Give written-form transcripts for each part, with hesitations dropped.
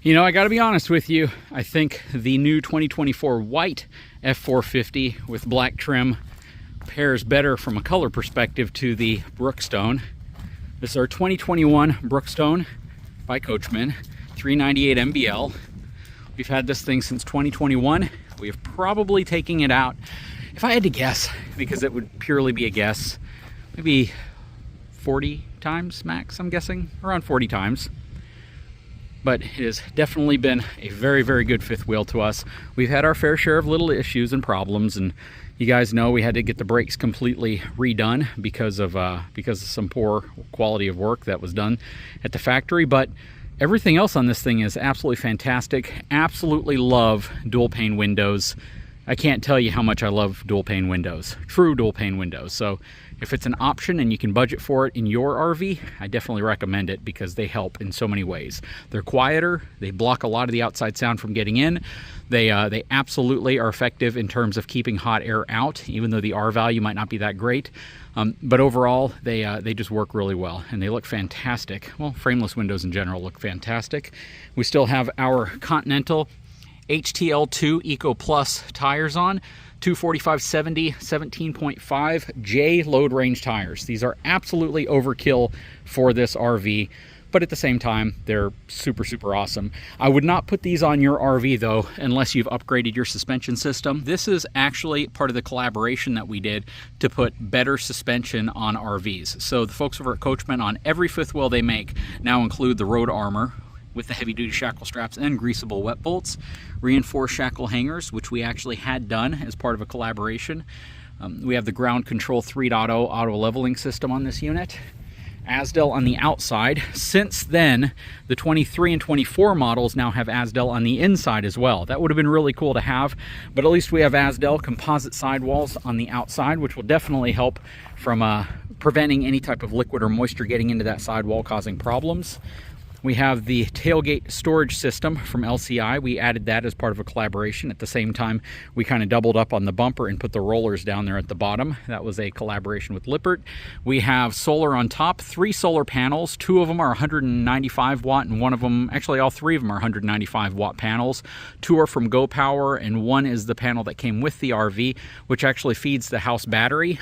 You know, I gotta be honest with you, I think the new 2024 white F450 with black trim pairs better from a color perspective to the Brookstone. This is our 2021 Brookstone by Coachman, 398 MBL. We've had this thing since 2021. We have probably taken it out, if I had to guess, because it would purely be a guess, maybe 40 times max, I'm guessing, around 40 times. But it has definitely been a very, very good fifth wheel to us. We've had our fair share of little issues and problems, and you guys know we had to get the brakes completely redone because of some poor quality of work that was done at the factory. But everything else on this thing is absolutely fantastic. Absolutely love dual pane windows. I can't tell you how much I love dual pane windows, true dual pane windows. So if it's an option and you can budget for it in your RV, I definitely recommend it because they help in so many ways. They're quieter, they block a lot of the outside sound from getting in. They absolutely are effective in terms of keeping hot air out, even though the R value might not be that great. But overall, they just work really well and they look fantastic. Well, frameless windows in general look fantastic. We still have our Continental HTL2 Eco Plus tires on, 245/70 17.5 J load range tires. These are absolutely overkill for this RV, but at the same time, they're super, super awesome. I would not put these on your RV though, unless you've upgraded your suspension system. This is actually part of the collaboration that we did to put better suspension on RVs. So the folks over at Coachman, on every fifth wheel they make now include the road armor with the heavy-duty shackle straps and greasable wet bolts, reinforced shackle hangers, which we actually had done as part of a collaboration. We have the ground control 3.0 auto leveling system on this unit. Asdel on the outside. Since then, the 23 and 24 models now have Asdel on the inside as well. That would have been really cool to have, but at least we have Asdel composite sidewalls on the outside, which will definitely help from preventing any type of liquid or moisture getting into that sidewall causing problems. We have the tailgate storage system from LCI. We added that as part of a collaboration. At the same time, we kind of doubled up on the bumper and put the rollers down there at the bottom. That was a collaboration with Lippert. We have solar on top, 3 solar panels. 2 of them are 195 watt and one of them, actually all 3 of them are 195 watt panels. 2 are from Go Power and 1 is the panel that came with the RV, which actually feeds the house battery.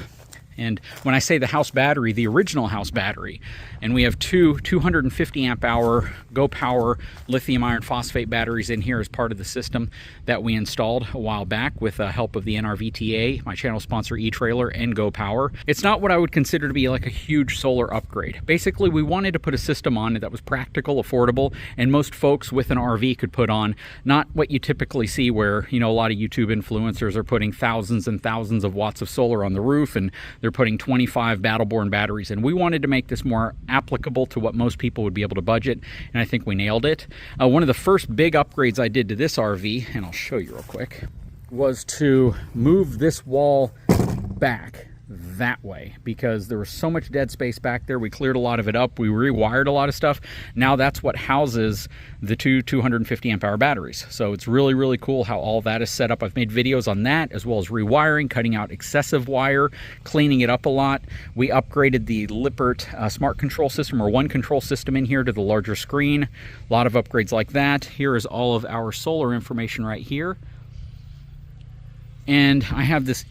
And when I say the house battery, the original house battery, and we have 2 250 amp hour Go Power lithium iron phosphate batteries in here as part of the system that we installed a while back with the help of the NRVTA, my channel sponsor eTrailer, and Go Power. It's not what I would consider to be like a huge solar upgrade. Basically, we wanted to put a system on it that was practical, affordable, and most folks with an RV could put on. Not what you typically see where, you know, a lot of YouTube influencers are putting thousands and thousands of watts of solar on the roof and they're putting 25 Battleborn batteries in. We wanted to make this more applicable to what most people would be able to budget, and I think we nailed it. One of the first big upgrades I did to this RV, and I'll show you real quick, was to move this wall back that way because there was so much dead space back there. We cleared a lot of it up. We rewired a lot of stuff. Now that's what houses the 2 250 amp hour batteries. So it's really, really cool how all that is set up. I've made videos on that as well as rewiring, cutting out excessive wire, cleaning it up a lot. We upgraded the Lippert smart control system or one control system in here to the larger screen. A lot of upgrades like that. Here is all of our solar information right here. And I have this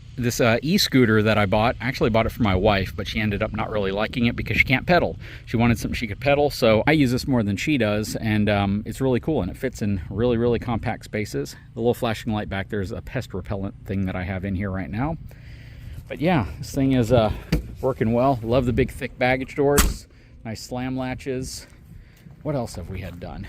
e-scooter that I bought. I actually bought it for my wife, but she ended up not really liking it because she can't pedal. She wanted something she could pedal, so I use this more than she does, and it's really cool, and it fits in really, really compact spaces. The little flashing light back there is a pest repellent thing that I have in here right now. But yeah, this thing is working well. Love the big, thick baggage doors. Nice slam latches. What else have we had done?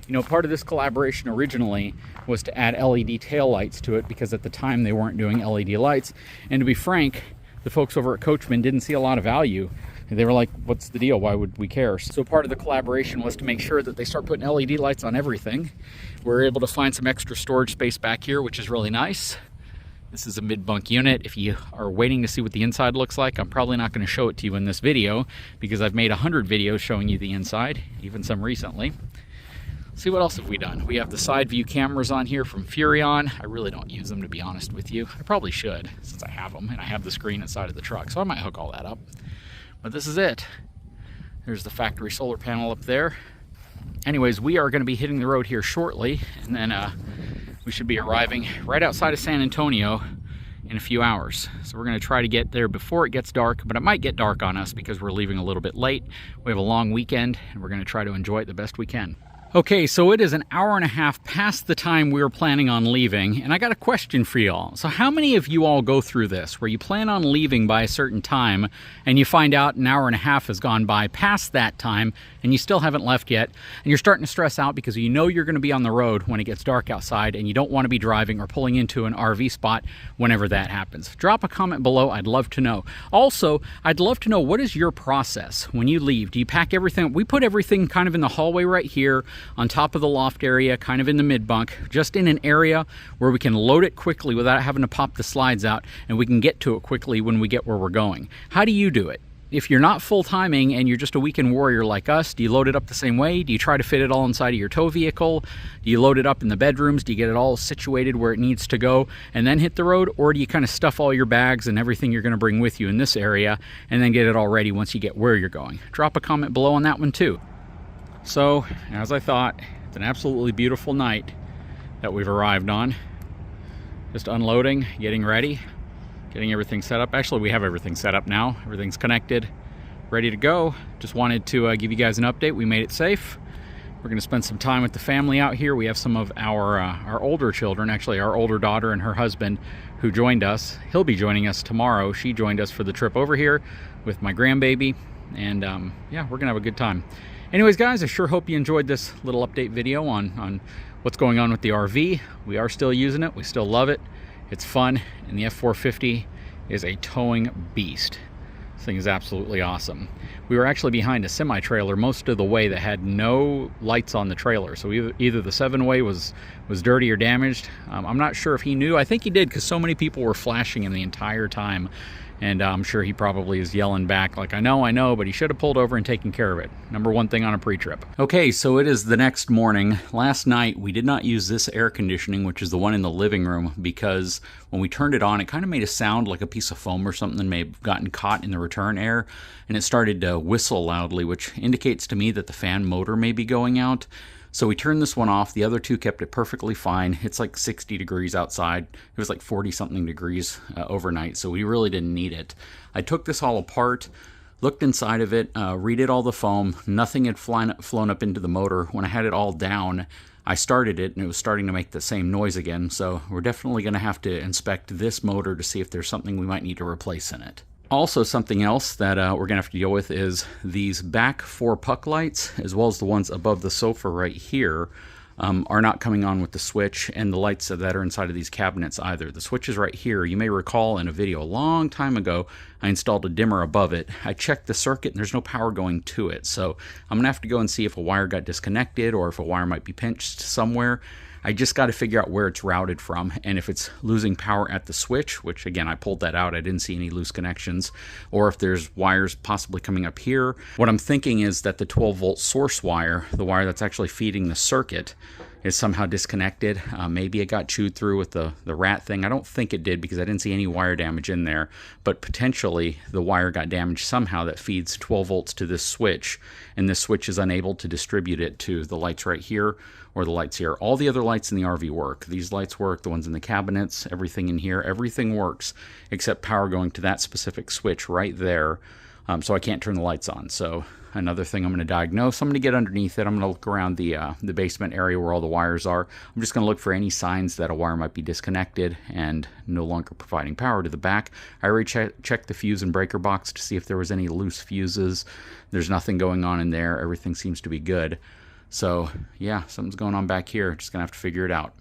You know, part of this collaboration originally was to add LED tail lights to it because at the time they weren't doing LED lights. And to be frank, the folks over at Coachman didn't see a lot of value. They were like, what's the deal? Why would we care? So part of the collaboration was to make sure that they start putting LED lights on everything. We're able to find some extra storage space back here, which is really nice. This is a mid-bunk unit. If you are waiting to see what the inside looks like, I'm probably not going to show it to you in this video because I've made 100 videos showing you the inside, even some recently. See, what else have we done? We have the side view cameras on here from Furrion. I really don't use them, to be honest with you. I probably should, since I have them, and I have the screen inside of the truck, so I might hook all that up. But this is it. There's the factory solar panel up there. anyways, we are going to be hitting the road here shortly, and then we should be arriving right outside of San Antonio in a few hours. So we're going to try to get there before it gets dark, but it might get dark on us because we're leaving a little bit late. We have a long weekend, and we're going to try to enjoy it the best we can. Okay, so it is an hour and a half past the time we were planning on leaving, and I got a question for y'all. So how many of you all go through this, where you plan on leaving by a certain time, and you find out an hour and a half has gone by past that time, and you still haven't left yet, and you're starting to stress out because you know you're going to be on the road when it gets dark outside, and you don't want to be driving or pulling into an RV spot whenever that happens? Drop a comment below. I'd love to know. Also, I'd love to know, what is your process when you leave? Do you pack everything? We put everything kind of in the hallway right here, on top of the loft area, kind of in the mid bunk, just in an area where we can load it quickly without having to pop the slides out, and we can get to it quickly when we get where we're going. How do you do it? If you're not full timing and you're just a weekend warrior like us, do you load it up the same way? Do you try to fit it all inside of your tow vehicle? Do you load it up in the bedrooms? Do you get it all situated where it needs to go and then hit the road? Or do you kind of stuff all your bags and everything you're going to bring with you in this area and then get it all ready once you get where you're going? Drop a comment below on that one too. So, as I thought, it's an absolutely beautiful night that we've arrived on. Just unloading, getting ready, getting everything set up. Actually, we have everything set up now. Everything's connected, ready to go. Just wanted to give you guys an update. We made it safe. We're going to spend some time with the family out here. We have some of our older children, actually our older daughter and her husband, who joined us. He'll be joining us tomorrow. She joined us for the trip over here with my grandbaby. And yeah, we're going to have a good time. Anyways, guys, I sure hope you enjoyed this little update video on what's going on with the RV. We are still using it. We still love it. It's fun. And the F450 is a towing beast. This thing is absolutely awesome. We were actually behind a semi-trailer most of the way that had no lights on the trailer. So either the 7-way was dirty or damaged. I'm not sure if he knew. I think he did, because so many people were flashing him the entire time. And I'm sure he probably is yelling back like, I know, but he should have pulled over and taken care of it. Number one thing on a pre-trip. Okay, so it is the next morning. Last night, we did not use this air conditioning, which is the one in the living room, because when we turned it on, it kind of made a sound like a piece of foam or something may have gotten caught in the return air, and it started to whistle loudly, which indicates to me that the fan motor may be going out. So we turned this one off. The other two kept it perfectly fine. It's like 60 degrees outside. It was like 40-something degrees overnight, so we really didn't need it. I took this all apart, looked inside of it, redid all the foam. Nothing had flown up into the motor. When I had it all down, I started it, and it was starting to make the same noise again. So we're definitely going to have to inspect this motor to see if there's something we might need to replace in it. Also, something else that we're going to have to deal with is these back 4 puck lights, as well as the ones above the sofa right here, are not coming on with the switch, and the lights that are inside of these cabinets either. The switch is right here. You may recall in a video a long time ago, I installed a dimmer above it. I checked the circuit, and there's no power going to it. So I'm going to have to go and see if a wire got disconnected or if a wire might be pinched somewhere. I just got to figure out where it's routed from, and if it's losing power at the switch, which again, I pulled that out, I didn't see any loose connections, or if there's wires possibly coming up here. What I'm thinking is that the 12-volt source wire, the wire that's actually feeding the circuit, is somehow disconnected. Maybe it got chewed through with the rat thing. I don't think it did, because I didn't see any wire damage in there, but potentially the wire got damaged somehow that feeds 12 volts to this switch, and this switch is unable to distribute it to the lights right here or the lights here. All the other lights in the RV work. These lights work, the ones in the cabinets, everything in here, everything works except power going to that specific switch right there. So I can't turn the lights on. So another thing I'm going to diagnose. I'm going to get underneath it. I'm going to look around the basement area where all the wires are. I'm just going to look for any signs that a wire might be disconnected and no longer providing power to the back. I already checked the fuse and breaker box to see if there was any loose fuses. There's nothing going on in there. Everything seems to be good. So yeah, something's going on back here. Just going to have to figure it out.